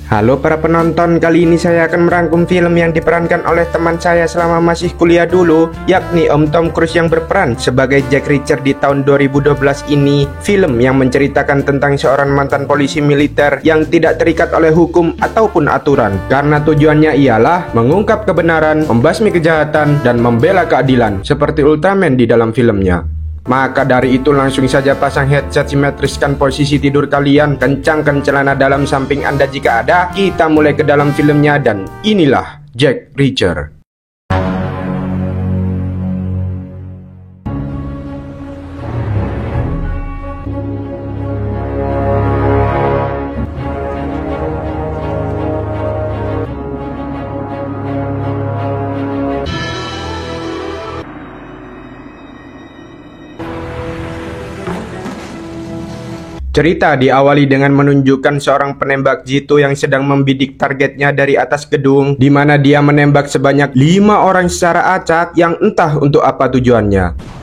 Halo para penonton, kali ini saya akan merangkum film yang diperankan oleh teman saya selama masih kuliah dulu, yakni Om Tom Cruise yang berperan sebagai Jack Reacher di tahun 2012 ini. Film yang menceritakan tentang seorang mantan polisi militer yang tidak terikat oleh hukum ataupun aturan, karena tujuannya ialah mengungkap kebenaran, membasmi kejahatan, dan membela keadilan, seperti Ultraman di dalam filmnya. Maka dari itu langsung saja pasang headset, simetriskan posisi tidur kalian, kencangkan celana dalam samping Anda jika ada. Kita mulai ke dalam filmnya dan inilah Jack Reacher. Cerita diawali dengan menunjukkan seorang penembak jitu yang sedang membidik targetnya dari atas gedung, di mana dia menembak sebanyak 5 orang secara acak yang entah untuk apa tujuannya.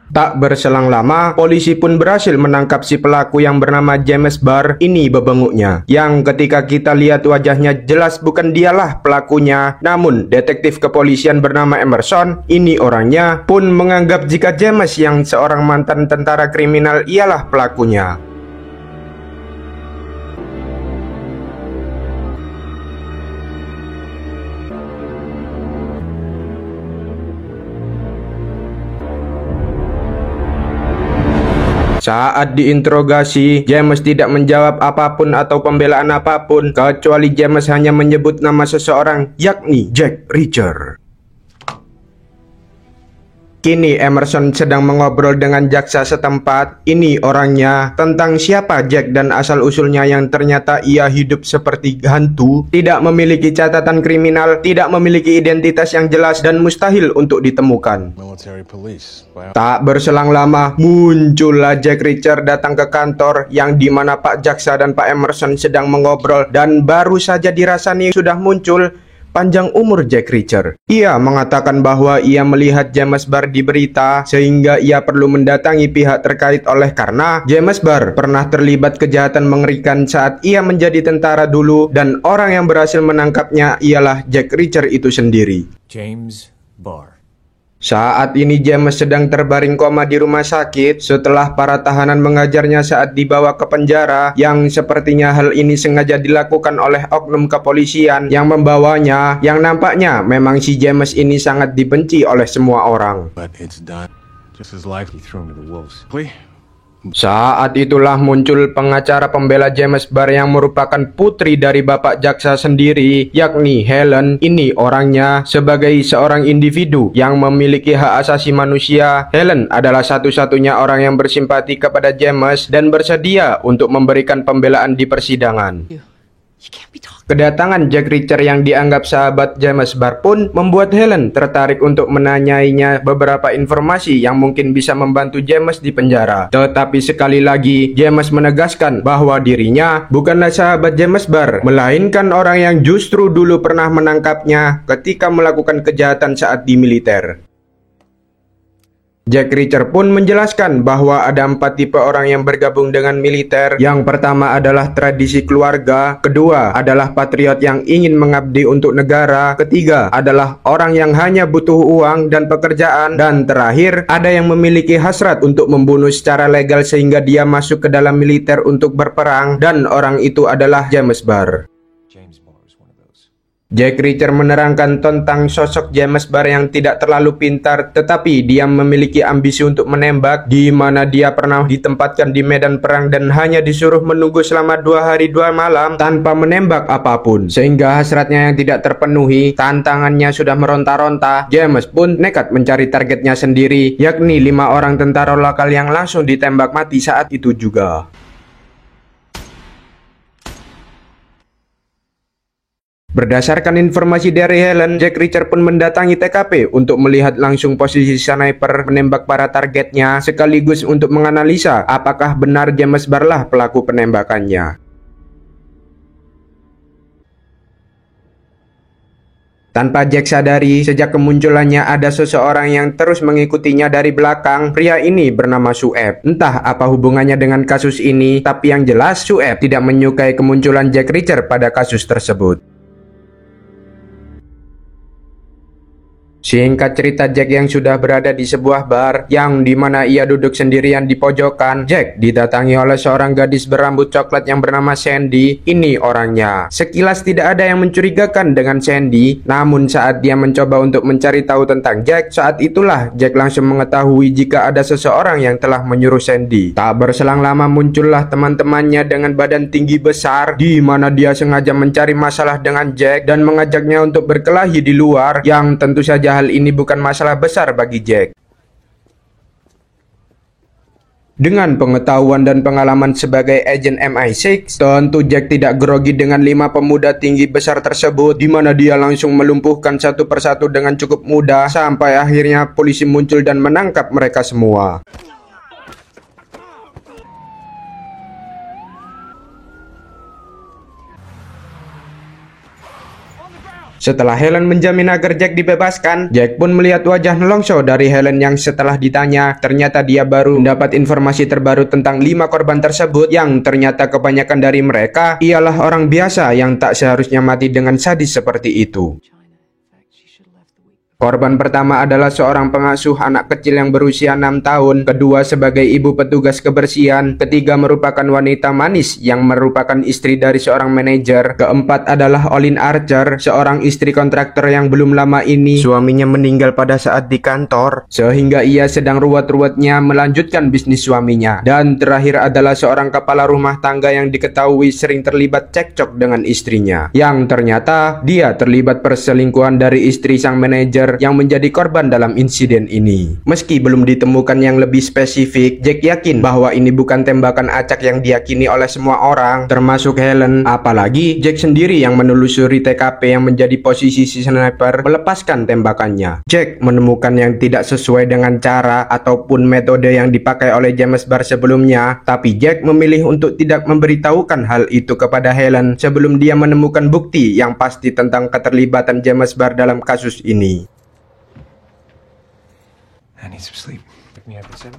Tak berselang lama, polisi pun berhasil menangkap si pelaku yang bernama James Barr. Ini bebenguknya, yang ketika kita lihat wajahnya jelas bukan dialah pelakunya. Namun, detektif kepolisian bernama Emerson, ini orangnya, pun menganggap jika James yang seorang mantan tentara kriminal ialah pelakunya. Saat diinterogasi, James tidak menjawab apapun atau pembelaan apapun, kecuali James hanya menyebut nama seseorang, yakni Jack Reacher. Kini Emerson sedang mengobrol dengan jaksa setempat, ini orangnya, tentang siapa Jack dan asal-usulnya yang ternyata ia hidup seperti hantu, tidak memiliki catatan kriminal, tidak memiliki identitas yang jelas dan mustahil untuk ditemukan. Tak berselang lama, muncullah Jack Reacher datang ke kantor yang dimana Pak Jaksa dan Pak Emerson sedang mengobrol, dan baru saja dirasani sudah muncul panjang umur Jack Reacher. Ia mengatakan bahwa ia melihat James Barr di berita sehingga ia perlu mendatangi pihak terkait oleh karena James Barr pernah terlibat kejahatan mengerikan saat ia menjadi tentara dulu dan orang yang berhasil menangkapnya ialah Jack Reacher itu sendiri. James Barr. Saat ini James sedang terbaring koma di rumah sakit setelah para tahanan mengajarnya saat dibawa ke penjara, yang sepertinya hal ini sengaja dilakukan oleh oknum kepolisian yang membawanya, yang nampaknya memang si James ini sangat dibenci oleh semua orang. Saat itulah muncul pengacara pembela James Barr yang merupakan putri dari Bapak Jaksa sendiri, yakni Helen. Ini orangnya, sebagai seorang individu yang memiliki hak asasi manusia, Helen adalah satu-satunya orang yang bersimpati kepada James dan bersedia untuk memberikan pembelaan di persidangan. Kedatangan Jack Reacher yang dianggap sahabat James Barr pun membuat Helen tertarik untuk menanyainya beberapa informasi yang mungkin bisa membantu James di penjara. Tetapi sekali lagi, James menegaskan bahwa dirinya bukanlah sahabat James Barr, melainkan orang yang justru dulu pernah menangkapnya ketika melakukan kejahatan saat di militer. Jack Reacher pun menjelaskan bahwa ada 4 tipe orang yang bergabung dengan militer. Yang pertama adalah tradisi keluarga, kedua adalah patriot yang ingin mengabdi untuk negara, ketiga adalah orang yang hanya butuh uang dan pekerjaan, dan terakhir ada yang memiliki hasrat untuk membunuh secara legal sehingga dia masuk ke dalam militer untuk berperang, dan orang itu adalah James Barr. Jack Reacher menerangkan tentang sosok James Barr yang tidak terlalu pintar, tetapi dia memiliki ambisi untuk menembak, di mana dia pernah ditempatkan di medan perang dan hanya disuruh menunggu selama 2 hari 2 malam tanpa menembak apapun, sehingga hasratnya yang tidak terpenuhi, tantangannya sudah meronta-ronta. James pun nekat mencari targetnya sendiri, yakni 5 orang tentara lokal yang langsung ditembak mati saat itu juga. Berdasarkan informasi dari Helen, Jack Reacher pun mendatangi TKP untuk melihat langsung posisi sniper menembak para targetnya, sekaligus untuk menganalisa apakah benar James Barr lah pelaku penembakannya. Tanpa Jack sadari, sejak kemunculannya ada seseorang yang terus mengikutinya dari belakang. Pria ini bernama Sueb. Entah apa hubungannya dengan kasus ini, tapi yang jelas Sueb tidak menyukai kemunculan Jack Reacher pada kasus tersebut. Singkat cerita, Jack yang sudah berada di sebuah bar yang dimana ia duduk sendirian di pojokan. Jack didatangi oleh seorang gadis berambut coklat yang bernama Sandy. Ini orangnya. Sekilas tidak ada yang mencurigakan dengan Sandy, namun saat dia mencoba untuk mencari tahu tentang Jack, saat itulah Jack langsung mengetahui jika ada seseorang yang telah menyuruh Sandy. Tak berselang lama muncullah teman-temannya dengan badan tinggi besar, di mana dia sengaja mencari masalah dengan Jack dan mengajaknya untuk berkelahi di luar, yang tentu saja hal ini bukan masalah besar bagi Jack. Dengan pengetahuan dan pengalaman sebagai agen MI6, tentu Jack tidak grogi dengan 5 pemuda tinggi besar tersebut, di mana dia langsung melumpuhkan satu persatu dengan cukup mudah, sampai akhirnya polisi muncul dan menangkap mereka semua. Setelah Helen menjamin agar Jack dibebaskan, Jack pun melihat wajah nelongso dari Helen yang setelah ditanya, ternyata dia baru mendapat informasi terbaru tentang 5 korban tersebut, yang ternyata kebanyakan dari mereka ialah orang biasa yang tak seharusnya mati dengan sadis seperti itu. Korban pertama adalah seorang pengasuh anak kecil yang berusia 6 tahun, kedua sebagai ibu petugas kebersihan, ketiga merupakan wanita manis yang merupakan istri dari seorang manajer, keempat adalah Olin Archer, seorang istri kontraktor yang belum lama ini suaminya meninggal pada saat di kantor, sehingga ia sedang ruwet-ruwetnya melanjutkan bisnis suaminya, dan terakhir adalah seorang kepala rumah tangga yang diketahui sering terlibat cekcok dengan istrinya, yang ternyata dia terlibat perselingkuhan dari istri sang manajer yang menjadi korban dalam insiden ini. Meski belum ditemukan yang lebih spesifik, Jack yakin bahwa ini bukan tembakan acak yang diyakini oleh semua orang, termasuk Helen. Apalagi Jack sendiri yang menelusuri TKP yang menjadi posisi si sniper melepaskan tembakannya. Jack menemukan yang tidak sesuai dengan cara ataupun metode yang dipakai oleh James Barr sebelumnya, tapi Jack memilih untuk tidak memberitahukan hal itu kepada Helen sebelum dia menemukan bukti yang pasti tentang keterlibatan James Barr dalam kasus ini. I need some sleep. Pick me up at 7.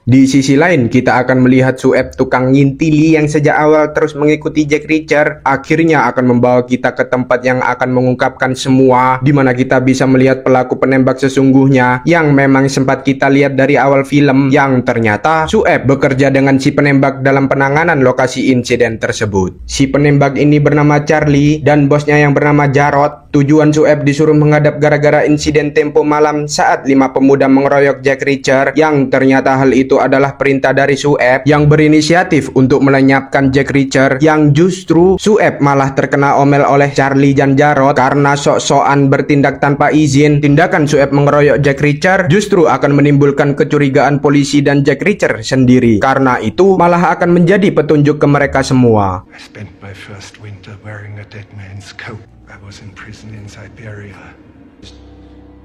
Di sisi lain, kita akan melihat Sueb tukang ngintili yang sejak awal terus mengikuti Jack Reacher, akhirnya akan membawa kita ke tempat yang akan mengungkapkan semua, di mana kita bisa melihat pelaku penembak sesungguhnya yang memang sempat kita lihat dari awal film, yang ternyata Sueb bekerja dengan si penembak dalam penanganan lokasi insiden tersebut. Si penembak ini bernama Charlie dan bosnya yang bernama Jarod. Tujuan Sueb disuruh menghadap gara-gara insiden tempo malam saat 5 pemuda mengeroyok Jack Reacher, yang ternyata hal itu adalah perintah dari Sueb yang berinisiatif untuk melenyapkan Jack Reacher, yang justru Sueb malah terkena omel oleh Charlie dan Jarod karena sok-sokan bertindak tanpa izin. Tindakan Sueb mengeroyok Jack Reacher justru akan menimbulkan kecurigaan polisi dan Jack Reacher sendiri. Karena itu malah akan menjadi petunjuk ke mereka semua. I spent my first winter wearing a dead man's coat. I was in prison in Siberia. Just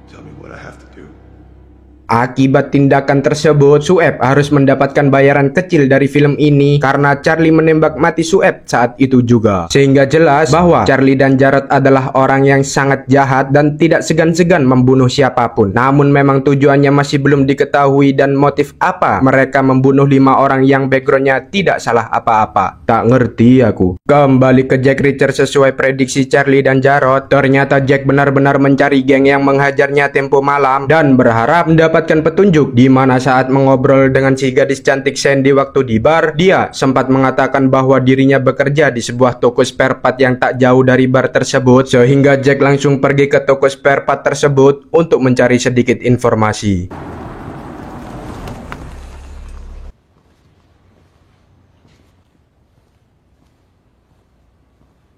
tell me what I have to do. Akibat tindakan tersebut, Sueb harus mendapatkan bayaran kecil dari film ini karena Charlie menembak mati Sueb saat itu juga. Sehingga jelas bahwa Charlie dan Jarod adalah orang yang sangat jahat dan tidak segan-segan membunuh siapapun. Namun memang tujuannya masih belum diketahui dan motif apa mereka membunuh 5 orang yang backgroundnya tidak salah apa-apa. Tak ngerti aku. Kembali ke Jack Reacher, sesuai prediksi Charlie dan Jarod, ternyata Jack benar-benar mencari geng yang menghajarnya tempo malam dan berharap mendapat petunjuk, di mana saat mengobrol dengan si gadis cantik Sandy waktu di bar, dia sempat mengatakan bahwa dirinya bekerja di sebuah toko spare part yang tak jauh dari bar tersebut, sehingga Jack langsung pergi ke toko spare part tersebut untuk mencari sedikit informasi.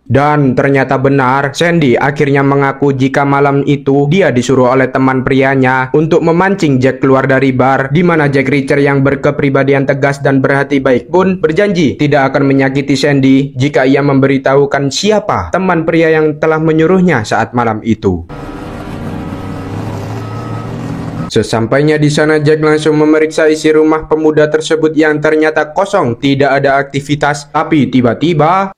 Dan ternyata benar, Sandy akhirnya mengaku jika malam itu dia disuruh oleh teman prianya untuk memancing Jack keluar dari bar, di mana Jack Reacher yang berkepribadian tegas dan berhati baik pun berjanji tidak akan menyakiti Sandy jika ia memberitahukan siapa teman pria yang telah menyuruhnya saat malam itu. Sesampainya di sana, Jack langsung memeriksa isi rumah pemuda tersebut yang ternyata kosong, tidak ada aktivitas, tapi tiba-tiba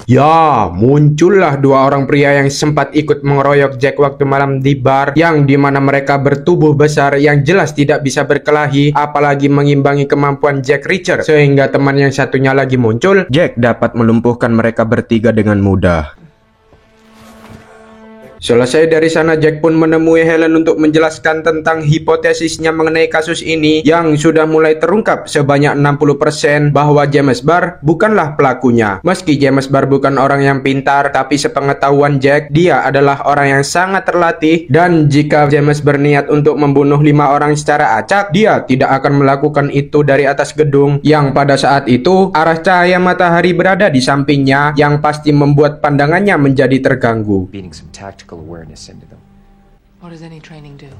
Ya, muncullah dua orang pria yang sempat ikut mengeroyok Jack waktu malam di bar, yang dimana mereka bertubuh besar yang jelas tidak bisa berkelahi, apalagi mengimbangi kemampuan Jack Reacher, sehingga teman yang satunya lagi muncul, Jack dapat melumpuhkan mereka bertiga dengan mudah. Selesai dari sana, Jack pun menemui Helen untuk menjelaskan tentang hipotesisnya mengenai kasus ini yang sudah mulai terungkap sebanyak 60% bahwa James Barr bukanlah pelakunya. Meski James Barr bukan orang yang pintar, tapi sepengetahuan Jack, dia adalah orang yang sangat terlatih, dan jika James berniat untuk membunuh 5 orang secara acak, dia tidak akan melakukan itu dari atas gedung yang pada saat itu arah cahaya matahari berada di sampingnya, yang pasti membuat pandangannya menjadi terganggu. Awareness into them. What does any training do?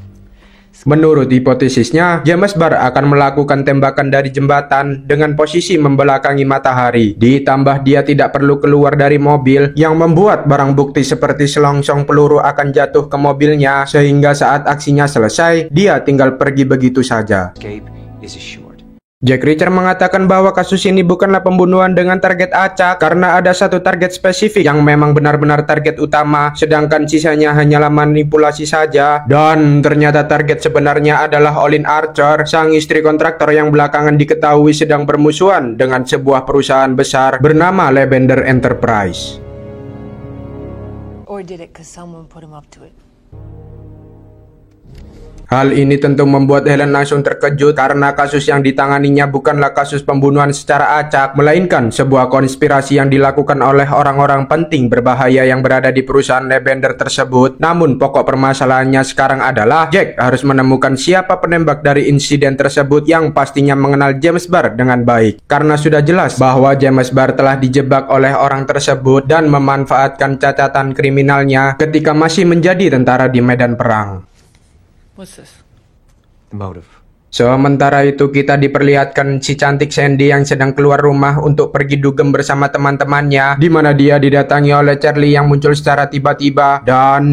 Menurut hipotesisnya, James Barr akan melakukan tembakan dari jembatan dengan posisi membelakangi matahari. Ditambah dia tidak perlu keluar dari mobil, yang membuat barang bukti seperti selongsong peluru akan jatuh ke mobilnya, sehingga saat aksinya selesai, dia tinggal pergi begitu saja. Escape is assured. Jack Reacher mengatakan bahwa kasus ini bukanlah pembunuhan dengan target acak, karena ada satu target spesifik yang memang benar-benar target utama, sedangkan sisanya hanyalah manipulasi saja. Dan ternyata target sebenarnya adalah Olin Archer, sang istri kontraktor yang belakangan diketahui sedang bermusuhan dengan sebuah perusahaan besar bernama Lavender Enterprise. Or did it because someone put him up to it? Hal ini tentu membuat Helen langsung terkejut, karena kasus yang ditanganinya bukanlah kasus pembunuhan secara acak, melainkan sebuah konspirasi yang dilakukan oleh orang-orang penting berbahaya yang berada di perusahaan Lavender tersebut. Namun pokok permasalahannya sekarang adalah Jack harus menemukan siapa penembak dari insiden tersebut yang pastinya mengenal James Barr dengan baik, karena sudah jelas bahwa James Barr telah dijebak oleh orang tersebut dan memanfaatkan catatan kriminalnya ketika masih menjadi tentara di medan perang. What's this? The motive. Sementara itu kita diperlihatkan si cantik Sandy yang sedang keluar rumah untuk pergi dugem bersama teman-temannya, di mana dia didatangi oleh Charlie yang muncul secara tiba-tiba dan...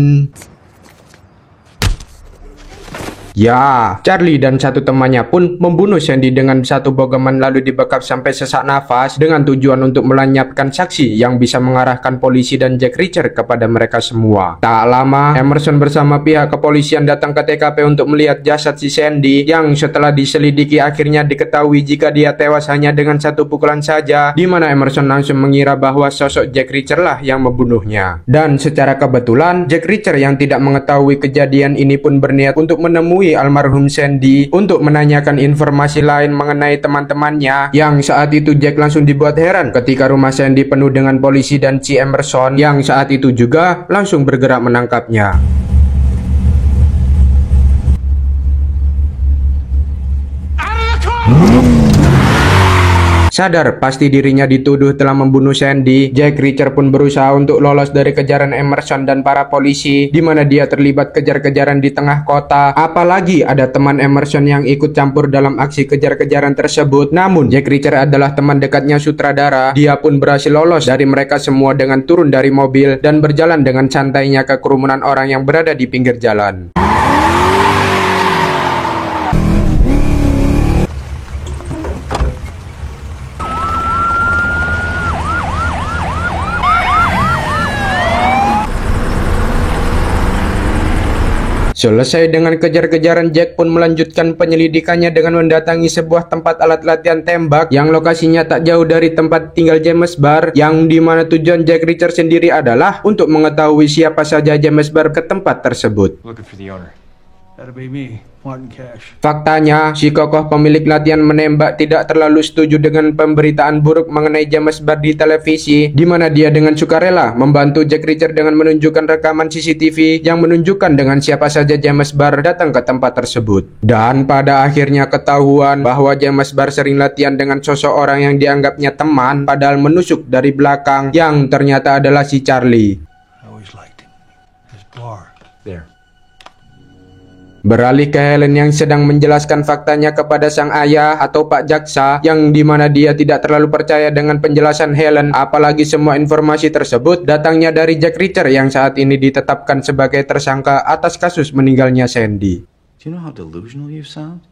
Ya, Charlie dan satu temannya pun membunuh Sandy dengan satu bogeman lalu dibekap sampai sesak nafas dengan tujuan untuk melenyapkan saksi yang bisa mengarahkan polisi dan Jack Reacher kepada mereka semua. Tak lama, Emerson bersama pihak kepolisian datang ke TKP untuk melihat jasad si Sandy yang setelah diselidiki akhirnya diketahui jika dia tewas hanya dengan satu pukulan saja, di mana Emerson langsung mengira bahwa sosok Jack Reacher lah yang membunuhnya. Dan secara kebetulan, Jack Reacher yang tidak mengetahui kejadian ini pun berniat untuk menemui almarhum Sandy untuk menanyakan informasi lain mengenai teman-temannya, yang saat itu Jack langsung dibuat heran ketika rumah Sandy penuh dengan polisi dan si Emerson yang saat itu juga langsung bergerak menangkapnya. Sadar pasti dirinya dituduh telah membunuh Sandy, Jack Reacher pun berusaha untuk lolos dari kejaran Emerson dan para polisi, di mana dia terlibat kejar-kejaran di tengah kota. Apalagi ada teman Emerson yang ikut campur dalam aksi kejar-kejaran tersebut. Namun Jack Reacher adalah teman dekatnya sutradara. Dia pun berhasil lolos dari mereka semua dengan turun dari mobil dan berjalan dengan santainya ke kerumunan orang yang berada di pinggir jalan. Selesai dengan kejar-kejaran, Jack pun melanjutkan penyelidikannya dengan mendatangi sebuah tempat alat latihan tembak yang lokasinya tak jauh dari tempat tinggal James Barr, yang dimana tujuan Jack Reacher sendiri adalah untuk mengetahui siapa saja James Barr ke tempat tersebut. Looking for the owner. That'll be me, Martin Cash. Faktanya, si kokoh pemilik latihan menembak tidak terlalu setuju dengan pemberitaan buruk mengenai James Barr di televisi, di mana dia dengan sukarela membantu Jack Reacher dengan menunjukkan rekaman CCTV yang menunjukkan dengan siapa saja James Barr datang ke tempat tersebut. Dan pada akhirnya ketahuan bahwa James Barr sering latihan dengan sosok orang yang dianggapnya teman, padahal menusuk dari belakang, yang ternyata adalah si Charlie. I always liked him. His bar. There. Beralih ke Helen yang sedang menjelaskan faktanya kepada sang ayah atau Pak Jaksa, yang dimana dia tidak terlalu percaya dengan penjelasan Helen, apalagi semua informasi tersebut datangnya dari Jack Reacher yang saat ini ditetapkan sebagai tersangka atas kasus meninggalnya Sandy. Do you know how delusional you sound?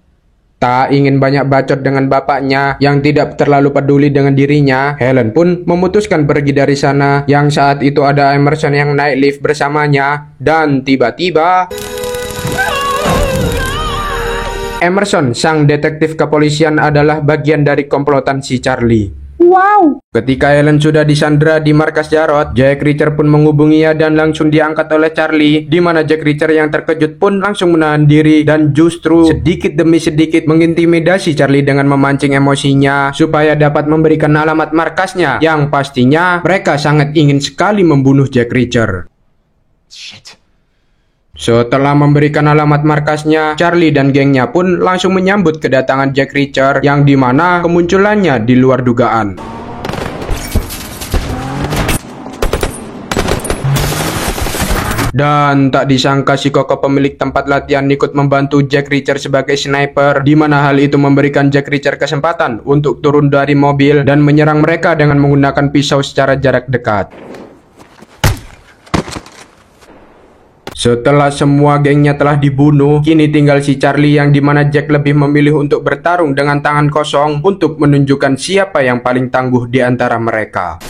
Tak ingin banyak bacot dengan bapaknya yang tidak terlalu peduli dengan dirinya, Helen pun memutuskan pergi dari sana, yang saat itu ada Emerson yang naik lift bersamanya, dan tiba-tiba Emerson, sang detektif kepolisian, adalah bagian dari komplotan si Charlie. Wow! Ketika Helen sudah disandra di markas Jarod, Jack Reacher pun menghubunginya dan langsung diangkat oleh Charlie, di mana Jack Reacher yang terkejut pun langsung menahan diri dan justru sedikit demi sedikit mengintimidasi Charlie dengan memancing emosinya supaya dapat memberikan alamat markasnya, yang pastinya mereka sangat ingin sekali membunuh Jack Reacher. Shit. Setelah memberikan alamat markasnya, Charlie dan gengnya pun langsung menyambut kedatangan Jack Reacher, yang dimana kemunculannya di luar dugaan. Dan tak disangka si Koko pemilik tempat latihan ikut membantu Jack Reacher sebagai sniper, di mana hal itu memberikan Jack Reacher kesempatan untuk turun dari mobil dan menyerang mereka dengan menggunakan pisau secara jarak dekat. Setelah semua gengnya telah dibunuh, kini tinggal si Charlie, yang dimana Jack lebih memilih untuk bertarung dengan tangan kosong untuk menunjukkan siapa yang paling tangguh di antara mereka.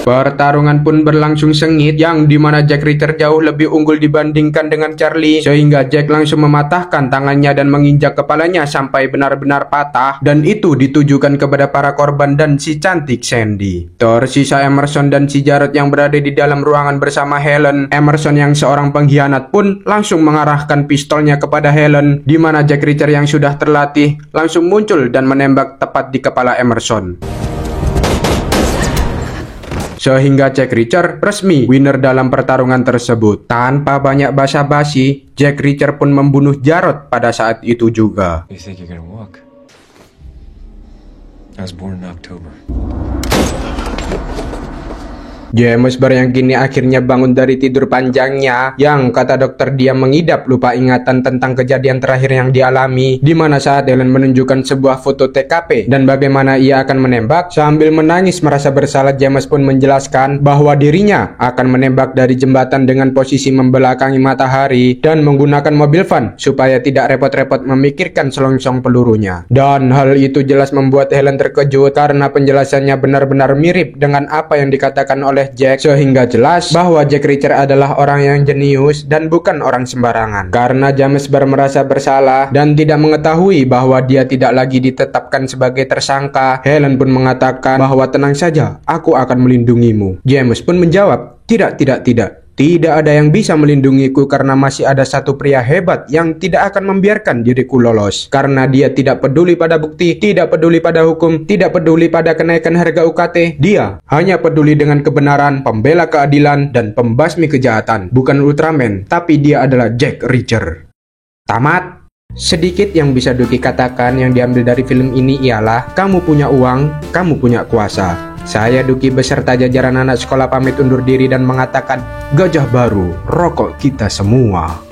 Pertarungan pun berlangsung sengit, yang dimana Jack Reacher jauh lebih unggul dibandingkan dengan Charlie, sehingga Jack langsung mematahkan tangannya dan menginjak kepalanya sampai benar-benar patah, dan itu ditujukan kepada para korban dan si cantik Sandy. Tersisa Emerson dan si Jarod yang berada di dalam ruangan bersama Helen. Emerson yang seorang pengkhianat pun langsung mengarahkan pistolnya kepada Helen, di mana Jack Reacher yang sudah terlatih langsung muncul dan menembak tepat di kepala Emerson. Sehingga Jack Reacher resmi winner dalam pertarungan tersebut. Tanpa banyak basa-basi, Jack Reacher pun membunuh Jarod pada saat itu juga. You think you're gonna walk? I was born in October. James Barr yang kini akhirnya bangun dari tidur panjangnya, yang kata dokter dia mengidap lupa ingatan tentang kejadian terakhir yang dialami, di mana saat Helen menunjukkan sebuah foto TKP dan bagaimana ia akan menembak. Sambil menangis merasa bersalah, James pun menjelaskan bahwa dirinya akan menembak dari jembatan dengan posisi membelakangi matahari dan menggunakan mobil van supaya tidak repot-repot memikirkan selongsong pelurunya. Dan hal itu jelas membuat Helen terkejut karena penjelasannya benar-benar mirip dengan apa yang dikatakan oleh Jack, sehingga jelas bahwa Jack Reacher adalah orang yang jenius dan bukan orang sembarangan. Karena James Barr merasa bersalah dan tidak mengetahui bahwa dia tidak lagi ditetapkan sebagai tersangka, Helen pun mengatakan bahwa tenang saja, aku akan melindungimu. James pun menjawab, tidak. Tidak ada yang bisa melindungiku karena masih ada satu pria hebat yang tidak akan membiarkan diriku lolos. Karena dia tidak peduli pada bukti, tidak peduli pada hukum, tidak peduli pada kenaikan harga UKT. Dia hanya peduli dengan kebenaran, pembela keadilan, dan pembasmi kejahatan. Bukan Ultraman, tapi dia adalah Jack Reacher. Tamat. Sedikit yang bisa Duki katakan yang diambil dari film ini ialah, kamu punya uang, kamu punya kuasa. Saya Duki beserta jajaran anak sekolah pamit undur diri dan mengatakan, gajah baru, rokok kita semua.